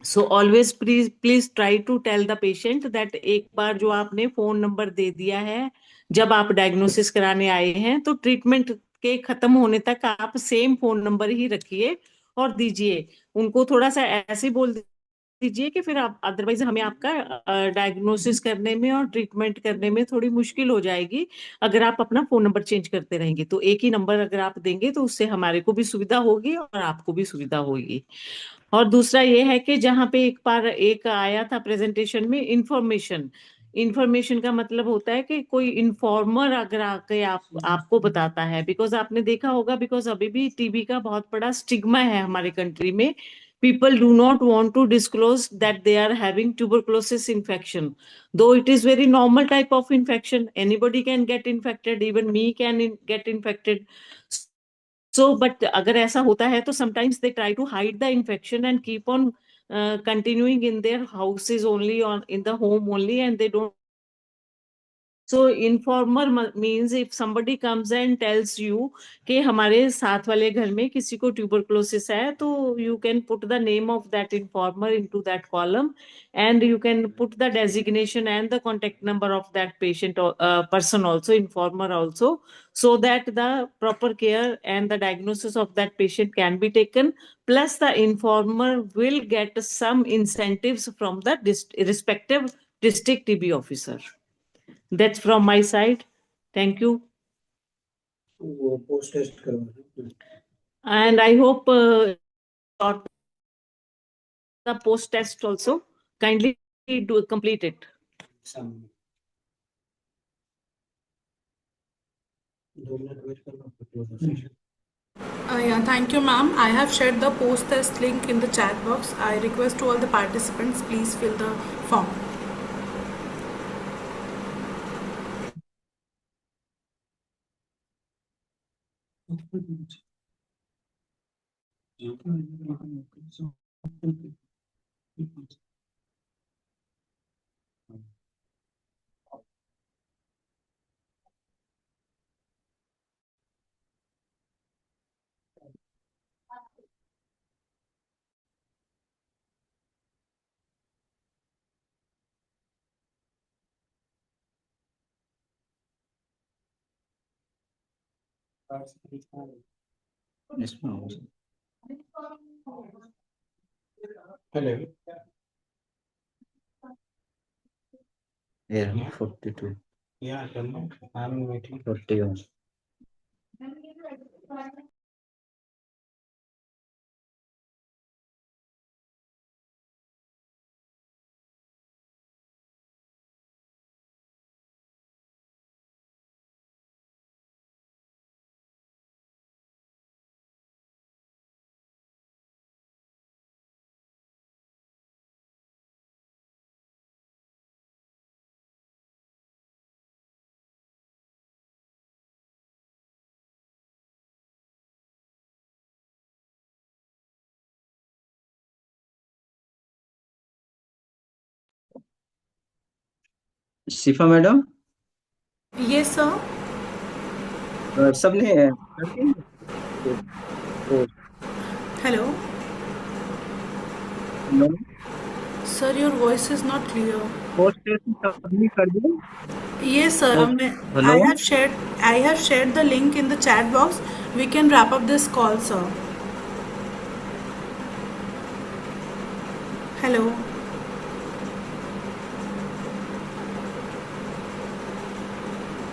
So always please try to tell the patient that एक बार जो आपने phone number दे दिया है, जब आप diagnosis कराने आए हैं, तो ट्रीटमेंट के खत्म होने तक आप सेम फोन नंबर ही रखिए और दीजिए. उनको थोड़ा सा ऐसे बोल दीजिए कि फिर आप, अदरवाइज हमें आपका डायग्नोसिस करने में और ट्रीटमेंट करने में थोड़ी मुश्किल हो जाएगी अगर आप अपना फोन नंबर चेंज करते रहेंगे. तो एक ही नंबर अगर आप देंगे तो उससे हमारे को भी सुविधा होगी और आपको भी सुविधा होगी. और दूसरा ये है कि जहाँ पे एक बार एक आया था प्रेजेंटेशन में, इंफॉर्मेशन का मतलब होता है कि कोई इन्फॉर्मर अगर आके आपको बताता है, बिकॉज आपने देखा होगा, बिकॉज अभी भी टीबी का बहुत बड़ा स्टिग्मा है हमारे कंट्री में. People do not want to disclose that they are having tuberculosis infection, though it is very normal type of infection. Anybody can get infected, even me can get infected. So, but अगर ऐसा होता है तो sometimes they try to hide the infection and keep on continuing in their houses only, in the home only, and they don't. So informer means if somebody comes and tells you कि हमारे साथ वाले घर में किसी को tuberculosis है, तो you can put the name of that informer into that column, and you can put the designation and the contact number of that patient or person also, informer also, so that the proper care and the diagnosis of that patient can be taken. Plus the informer will get some incentives from the respective district TB officer. That's from my side. Thank you. वो post test करवाना. And I hope got the post test also. Kindly do complete it. Yeah, thank you, ma'am. I have shared the post test link in the chat box. I request to all the participants, please fill the form. Hello. Yeah, 42. Yeah, I'm waiting. 41. Shifa madam Yes, sir. सबने Hello. Sir, your voice is not clear. Post test submit कर दिया Yes, sir. Hello? I have shared the link in the chat box. We can wrap up this call, sir. Hello.